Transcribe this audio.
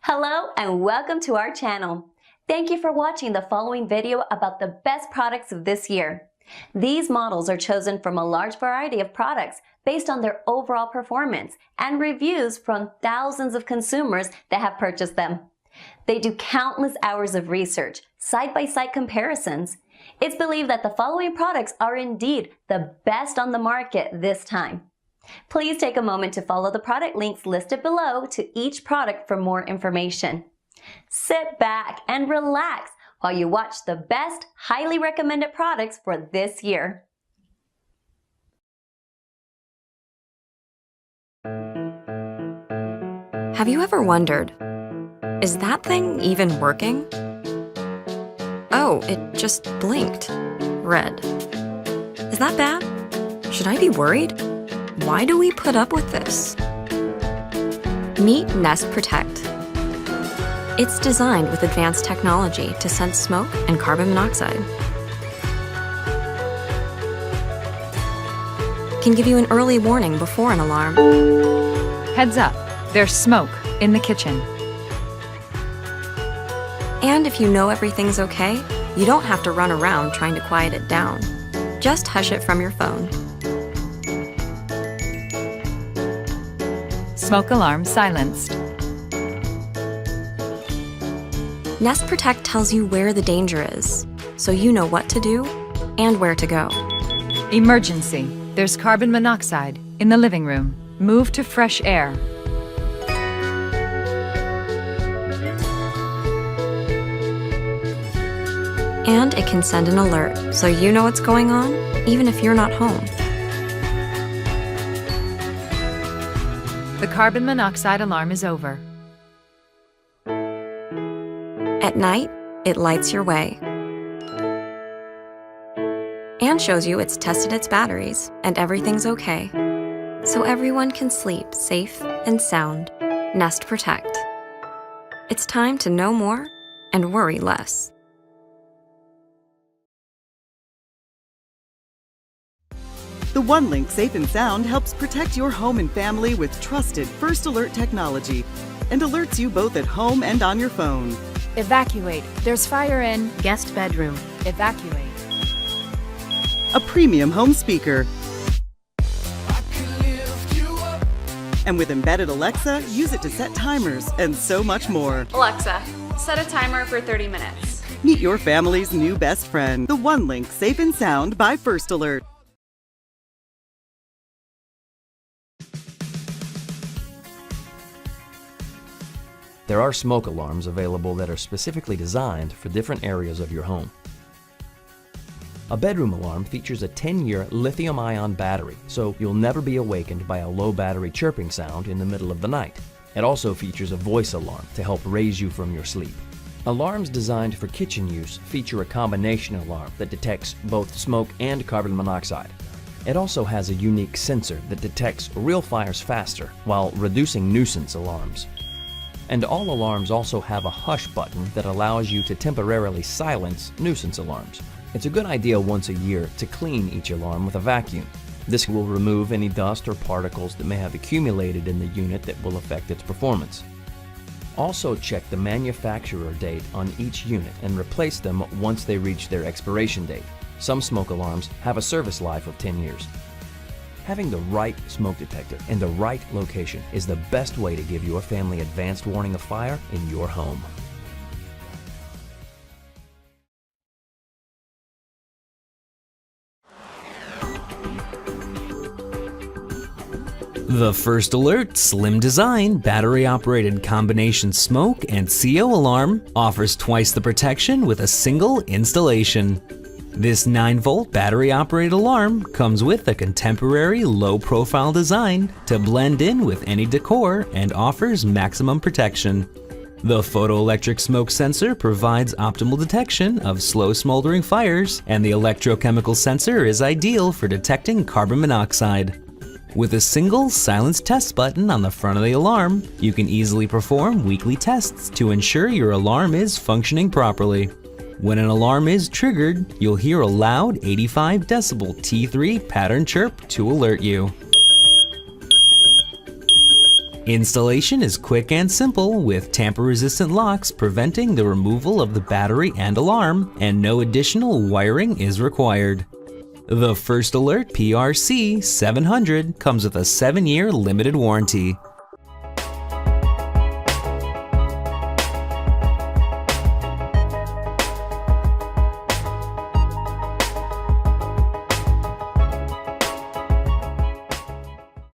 Hello and welcome to our channel. Thank you for watching the following video about the best products of this year. These models are chosen from a large variety of products based on their overall performance and reviews from thousands of consumers that have purchased them. They do countless hours of research, side-by-side comparisons. It's believed that the following products are indeed the best on the market this time. Please take a moment to follow the product links listed below to each product for more information. Sit back and relax while you watch the best, highly recommended products for this year. Have you ever wondered, is that thing even working? Oh, it just blinked. Red. Is that bad? Should I be worried? Why do we put up with this? Meet Nest Protect. It's designed with advanced technology to sense smoke and carbon monoxide. Can give you an early warning before an alarm. Heads up, there's smoke in the kitchen. And if you know everything's okay, you don't have to run around trying to quiet it down. Just hush it from your phone. Smoke alarm silenced. Nest Protect tells you where the danger is, so you know what to do and where to go. Emergency, there's carbon monoxide in the living room. Move to fresh air. And it can send an alert, so you know what's going on, even if you're not home. The carbon monoxide alarm is over. At night, it lights your way and shows you it's tested its batteries and everything's okay, so everyone can sleep safe and sound. Nest Protect. It's time to know more and worry less. The OneLink Safe and Sound helps protect your home and family with trusted First Alert technology and alerts you both at home and on your phone. Evacuate. There's fire in guest bedroom. Evacuate. A premium home speaker. And with embedded Alexa, use it to set timers and so much more. Alexa, set a timer for 30 minutes. Meet your family's new best friend, the OneLink Safe and Sound by First Alert. There are smoke alarms available that are specifically designed for different areas of your home. A bedroom alarm features a 10-year lithium-ion battery, so you'll never be awakened by a low battery chirping sound in the middle of the night. It also features a voice alarm to help raise you from your sleep. Alarms designed for kitchen use feature a combination alarm that detects both smoke and carbon monoxide. It also has a unique sensor that detects real fires faster while reducing nuisance alarms. And all alarms also have a hush button that allows you to temporarily silence nuisance alarms. It's a good idea once a year to clean each alarm with a vacuum. This will remove any dust or particles that may have accumulated in the unit that will affect its performance. Also check the manufacturer date on each unit and replace them once they reach their expiration date. Some smoke alarms have a service life of 10 years. Having the right smoke detector in the right location is the best way to give your family advanced warning of fire in your home. The First Alert Slim Design battery-operated combination smoke and CO alarm offers twice the protection with a single installation. This 9-volt battery-operated alarm comes with a contemporary low-profile design to blend in with any decor and offers maximum protection. The photoelectric smoke sensor provides optimal detection of slow smoldering fires, and the electrochemical sensor is ideal for detecting carbon monoxide. With a single silence test button on the front of the alarm, you can easily perform weekly tests to ensure your alarm is functioning properly. When an alarm is triggered, you'll hear a loud 85 decibel T3 pattern chirp to alert you. Installation is quick and simple with tamper-resistant locks preventing the removal of the battery and alarm, and no additional wiring is required. The First Alert PRC 700 comes with a 7-year limited warranty.